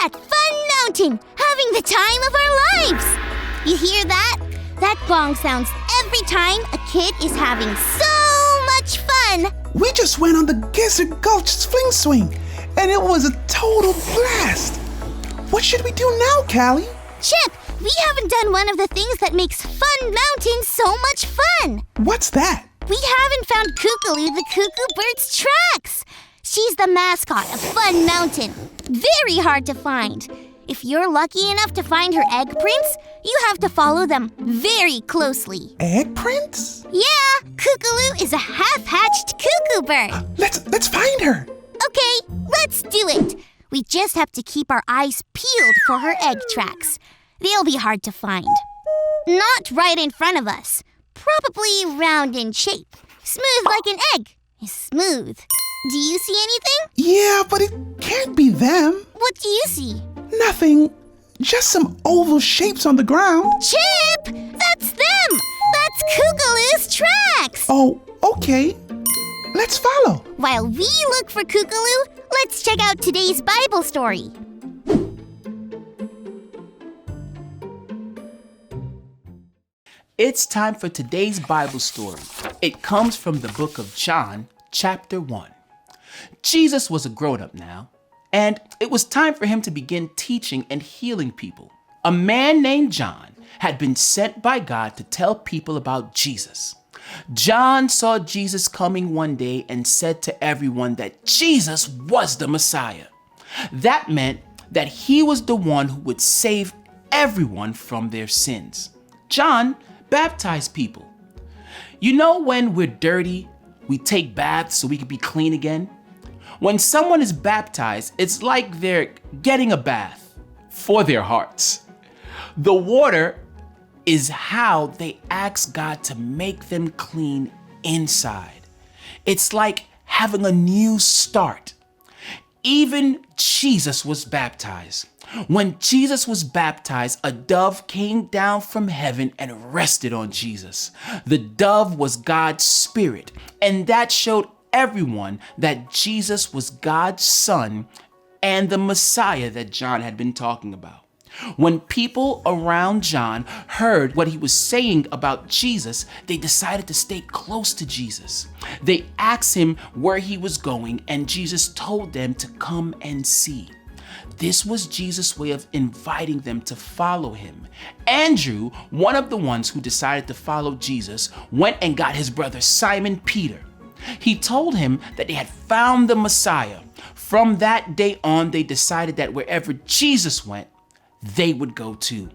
at Fun Mountain, having the time of our lives. You hear that? That gong sounds every time a kid is having so much fun. We just went on the Gizzard Gulch Fling Swing, and it was a total blast. What should we do now, Callie? Chip, we haven't done one of the things that makes Fun Mountain so much fun. What's that? We haven't found Kookaloo the Cuckoo Bird's tracks. She's the mascot of Fun Mountain. Very hard to find. If you're lucky enough to find her egg prints, you have to follow them very closely. Egg prints? Yeah, Kookaloo is a half-hatched cuckoo bird. Let's find her. Okay, let's do it. We just have to keep our eyes peeled for her egg tracks. They'll be hard to find. Not right in front of us. Probably round in shape. Smooth like an egg. Smooth. Do you see anything? Yeah, but it can't be them. What do you see? Nothing. Just some oval shapes on the ground. Chip! That's them! That's Kookaloo's tracks! Oh, okay. Let's follow. While we look for Kookaloo, let's check out today's Bible story. It's time for today's Bible story. It comes from the book of John, chapter 1. Jesus was a grown-up now, and it was time for him to begin teaching and healing people. A man named John had been sent by God to tell people about Jesus. John saw Jesus coming one day and said to everyone that Jesus was the Messiah. That meant that he was the one who would save everyone from their sins. John baptized people. You know, when we're dirty, we take baths so we can be clean again? When someone is baptized, it's like they're getting a bath for their hearts. The water is how they ask God to make them clean inside. It's like having a new start. Even Jesus was baptized. When Jesus was baptized, a dove came down from heaven and rested on Jesus. The dove was God's spirit, and that showed everyone that Jesus was God's son and the Messiah that John had been talking about. When people around John heard what he was saying about Jesus, they decided to stay close to Jesus. They asked him where he was going, and Jesus told them to come and see. This was Jesus' way of inviting them to follow him. Andrew, one of the ones who decided to follow Jesus, went and got his brother Simon Peter. He told him that they had found the Messiah. From that day on, they decided that wherever Jesus went, they would go too.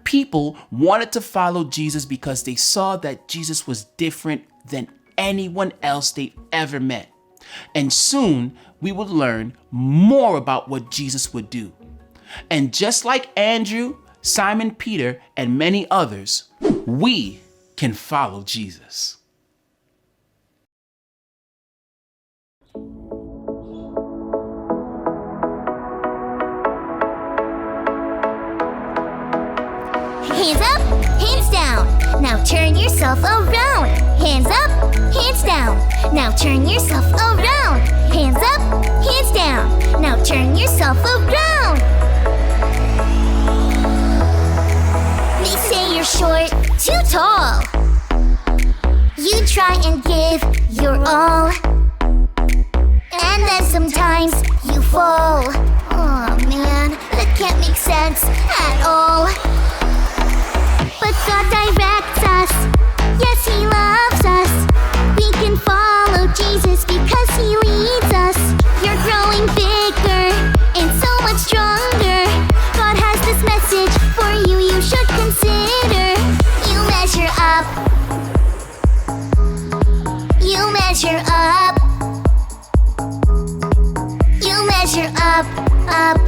People wanted to follow Jesus because they saw that Jesus was different than anyone else they ever met. And soon we would learn more about what Jesus would do. And just like Andrew, Simon Peter, and many others, we can follow Jesus. Hands up, hands down. Now turn yourself around. Hands up, hands down. Now turn yourself around. Hands up, hands down. Now turn yourself around. They say you're short, too tall. You try and give your all, and then sometimes you fall. Oh man, that can't make sense at all. But God directs us. Yes, he loves us. We can follow Jesus because he leads us. You're growing bigger and so much stronger. God has this message for you, you should consider. You measure up. You measure up. You measure up, up.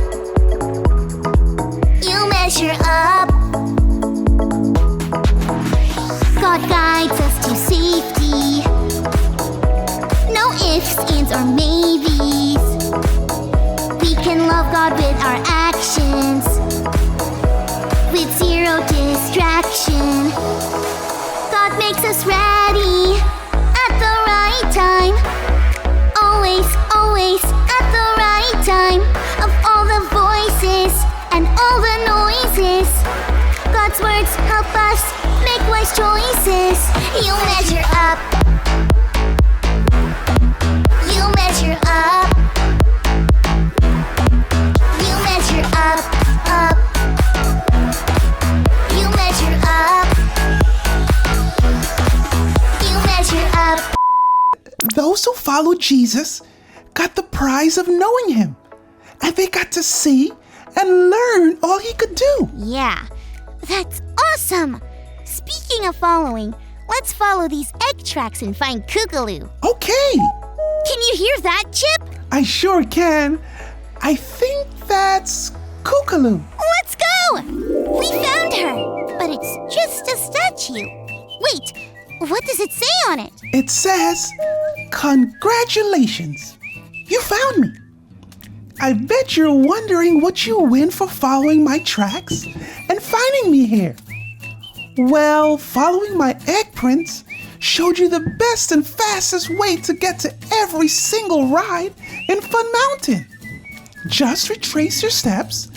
You measure up. God guides us to safety. No ifs, ands, or maybes. We can love God with our actions, with zero distraction. God makes us ready at the right time. Always, always at the right time. Of all the voices choices. You measure up. You measure up. You measure up, up. You measure up. You measure up. Those who followed Jesus got the prize of knowing him, and they got to see and learn all he could do. Yeah, that's awesome. Speaking of following, let's follow these egg tracks and find Kookaloo. Okay, Can you hear that, Chip? I sure can. I think that's Kookaloo. Let's go! We found her, but it's just a statue. Wait, what does it say on it? It says, "Congratulations, you found me." I bet you're wondering what you win for following my tracks and finding me here. Well, following my egg prints showed you the best and fastest way to get to every single ride in Fun Mountain. Just retrace your steps.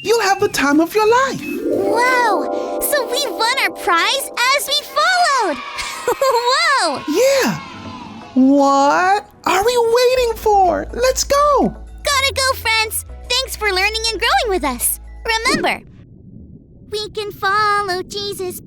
You'll have the time of your life. Wow, so we won our prize as we followed. Whoa! Yeah. What are we waiting for? Let's go. Gotta go, friends. Thanks for learning and growing with us. Remember, we can follow Jesus